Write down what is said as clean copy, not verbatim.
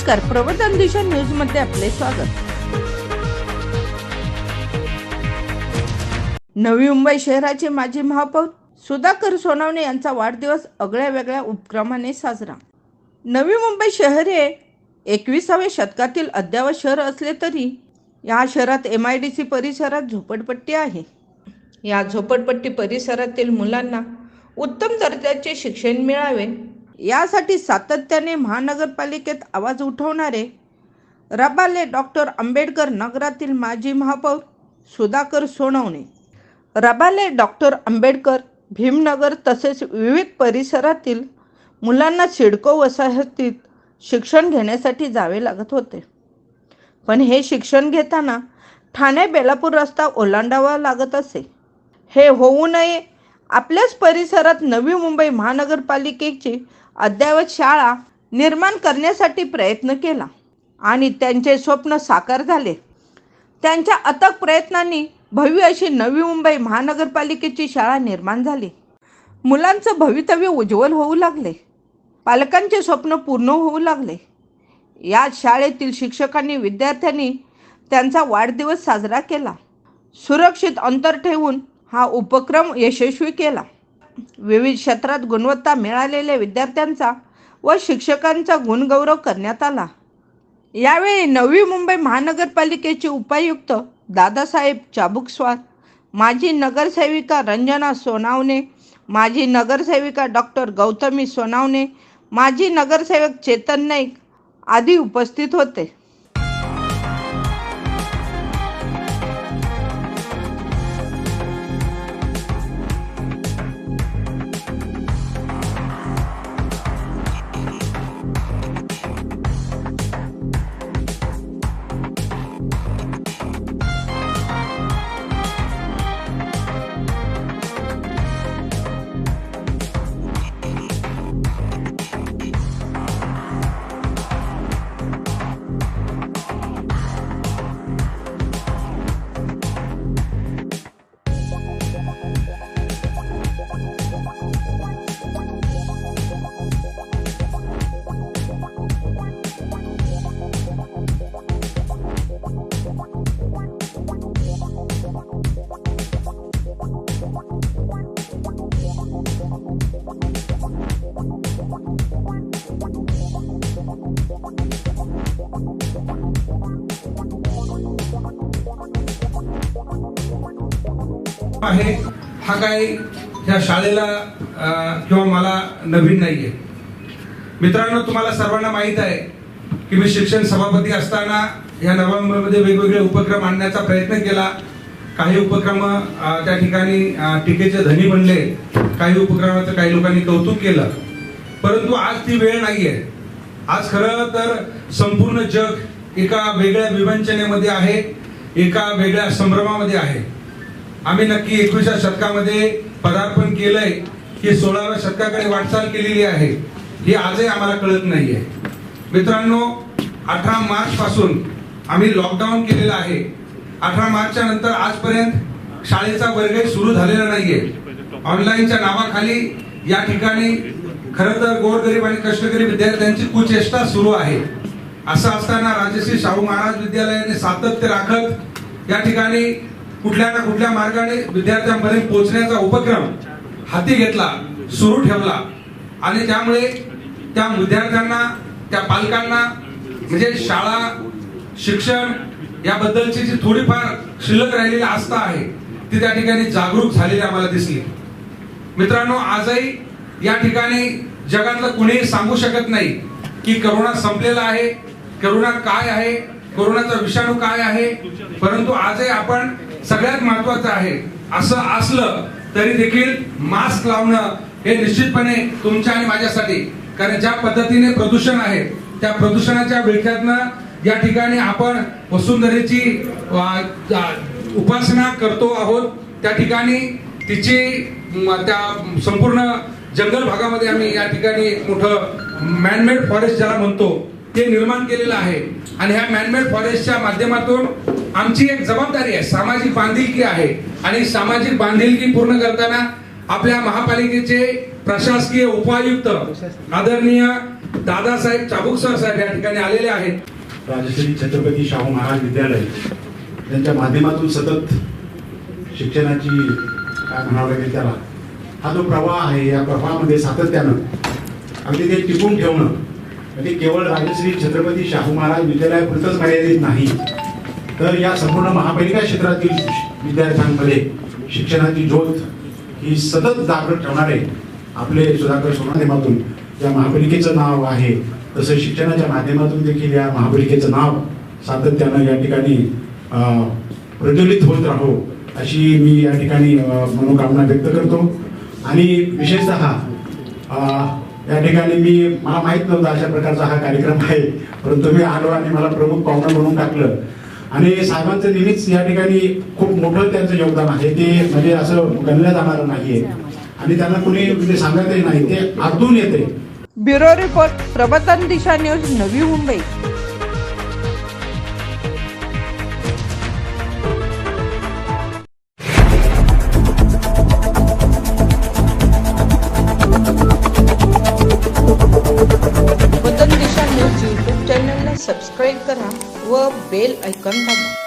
नमस्कार, प्रवर्तन दिशा न्यूज मध्ये आपले स्वागत। नवी मुंबई शहराचे माजी महापौर सुधाकर सोनवणे यांचा वाढदिवस आगळ्या वेगळ्या उपक्रमाने साजरा। नवी मुंबई शहर हे 21व्या शतकातील अद्ययावत शहर असले तरी या शहरात MIDC परिसरात झोपडपट्टी आहे। या झोपडपट्टी परिसरातील मुलांना उत्तम दर्जाचे शिक्षण मिळावे यासाठी सातत्याने महानगरपालिकेत आवाज उठवणारे रबाले डॉक्टर आंबेडकर नगरातील माजी महापौर सुधाकर सोनवणे, रबाले डॉक्टर आंबेडकर भीमनगर तसेच विविध परिसरातील मुलांना सिडको वसाहतीत शिक्षण घेण्यासाठी जावे लागत होते। पण हे शिक्षण घेताना ठाणे बेलापूर रस्ता ओलांडावा लागत असे। हे होऊ नये आपल्याच परिसरात नवी मुंबई महानगरपालिकेची अद्ययावत शाळा निर्माण करण्यासाठी प्रयत्न केला आणि त्यांचे स्वप्न साकार झाले। त्यांच्या अथक प्रयत्नांनी भव्य अशी नवी मुंबई महानगरपालिकेची शाळा निर्माण झाली। मुलांचं भवितव्य उज्ज्वल होऊ लागले, पालकांचे स्वप्न पूर्ण होऊ लागले। या शाळेतील शिक्षकांनी विद्यार्थ्यांनी त्यांचा वाढदिवस साजरा केला। सुरक्षित अंतर ठेवून हा उपक्रम यशस्वी केला। विविध क्षेत्रात गुणवत्ता मिळालेल्या विद्यार्थ्यांचा व शिक्षकांचा गुणगौरव करण्यात आला। यावेळी नवी मुंबई महानगरपालिकेचे उपायुक्त दादासाहेब चाबुकस्वार, माजी नगरसेविका रंजना सोनावणे, माजी नगरसेविका डॉक्टर गौतमी सोनावणे, माजी नगरसेवक चेतन नाईक आदी उपस्थित होते। आहे हा काही ह्या शाळेला किंवा मला नवीन नाहीये। मित्रांनो, तुम्हाला सर्वांना माहित आहे की मी शिक्षण सभापती असताना या नवी मुंबईमध्ये वेगवेगळे उपक्रम आणण्याचा प्रयत्न केला। काही उपक्रम त्या ठिकाणी टीकेचे धनी बनले, काही उपक्रमाचं काही लोकांनी कौतुक केलं, परंतु आज ती वेळ नाहीये। आज खरं तर संपूर्ण जग एका वेगळ्या विवंचनेमध्ये आहे, एका वेगळ्या संभ्रमामध्ये आहे। आम्ही नक्की 21व्या शतकामध्ये पदार्पण केलंय की 16व्या शतकाकडे वाटचाल केलेली आहे हे आजही आम्हाला कळत नाहीये। मित्रांनो, 18 मार्च पासून आम्ही लॉकडाऊन केलेला आहे। 18 मार्चच्या नंतर आजपर्यंत शाळेचा वर्गही सुरू झालेला नाहीये। ऑनलाईनच्या नावाखाली या ठिकाणी खरं तर गोरगरीब आणि कष्टकरी विद्यार्थ्यांची कुचेष्टा सुरू आहे। असं असताना राजश्री शाहू महाराज विद्यालयाने सातत्य राखत या ठिकाणी कुठल्या ना कुठल्या मार्गाने विद्यार्थ्यांपर्यंत पोहोचण्याचा उपक्रम हाती घेतला, सुरू ठेवला आणि त्यामुळे त्या विद्यार्थ्यांना, त्या पालकांना म्हणजे शाळा, शिक्षण याबद्दलची जी थोडीफार शिल्लक राहिलेली आस्था आहे ती त्या ठिकाणी जागरूक झालेली आम्हाला दिसली। मित्रांनो, आजही या ठिकाणी जगातलं कुणीही सांगू शकत नाही की करोना संपलेला आहे, करोना काय आहे, कोरोनाचा विषाणू काय आहे, परंतु आजही आपण सगळ्यात महत्वाचं आहे असं असलं तरी देखील मास्क लावणं हे निश्चितपणे तुमच्या आणि माझ्यासाठी, कारण ज्या पद्धतीने प्रदूषण आहे त्या प्रदूषणाच्या विळख्यातनं या ठिकाणी आपण वसुंधरेची उपासना करतो आहोत। त्या ठिकाणी तिची त्या संपूर्ण जंगल भागामध्ये आम्ही या ठिकाणी एक मोठं मॅनमेड फॉरेस्ट ज्याला म्हणतो ते निर्माण केलेलं आहे आणि ह्या मॅनमेड फॉरेस्टच्या माध्यमातून आमची एक जबाबदारी आहे, सामाजिक बांधिलकी आहे आणि सामाजिक बांधिलकी पूर्ण करताना आपल्या महापालिकेचे प्रशासकीय उपायुक्त आदरणीय दादासाहेब चाबुक सर साहेब या ठिकाणी आलेले आहेत। राजश्री छत्रपती शाहू महाराज विद्यालय यांच्या माध्यमातून सतत शिक्षणाची काय म्हणावं लागेल त्याला, हा जो प्रवाह आहे या प्रवाहामध्ये सातत्यानं अगदी ते टिकून ठेवणं म्हणजे केवळ राजश्री छत्रपती शाहू महाराज विद्यालयापुरतंच मर्यादित नाही, तर या संपूर्ण महापालिका क्षेत्रातील विद्यार्थ्यांमध्ये शिक्षणाची ज्योत ही सतत जागृत ठेवणारे आपले सुधाकर सोनामाध्यमातून या महापालिकेचं नाव आहे, तसं शिक्षणाच्या माध्यमातून देखील या महापालिकेचं नाव सातत्यानं या ठिकाणी प्रज्वलित होत राहो अशी मी या ठिकाणी मनोकामना व्यक्त करतो। आणि विशेषतः या ठिकाणी मला माहीत नव्हतं अशा प्रकारचा हा कार्यक्रम आहे, परंतु मी आलो आणि मला प्रमुख पाहुणा म्हणून टाकलं आणि साहेबांचं नेहमीच या ठिकाणी खूप मोठं त्यांचं योगदान आहे, ते म्हणजे असं गणलं जाणारं नाहीये आणि त्यांना कुणी म्हणजे सांगायचंही नाही, ते आतून येते। ब्युरो रिपोर्ट, प्रबोधन दिशा न्यूज, नवी मुंबई। प्रबोधन दिशा न्यूज यूट्यूब चॅनलला सबस्क्राईब करा व बेल आयकॉन दाबा।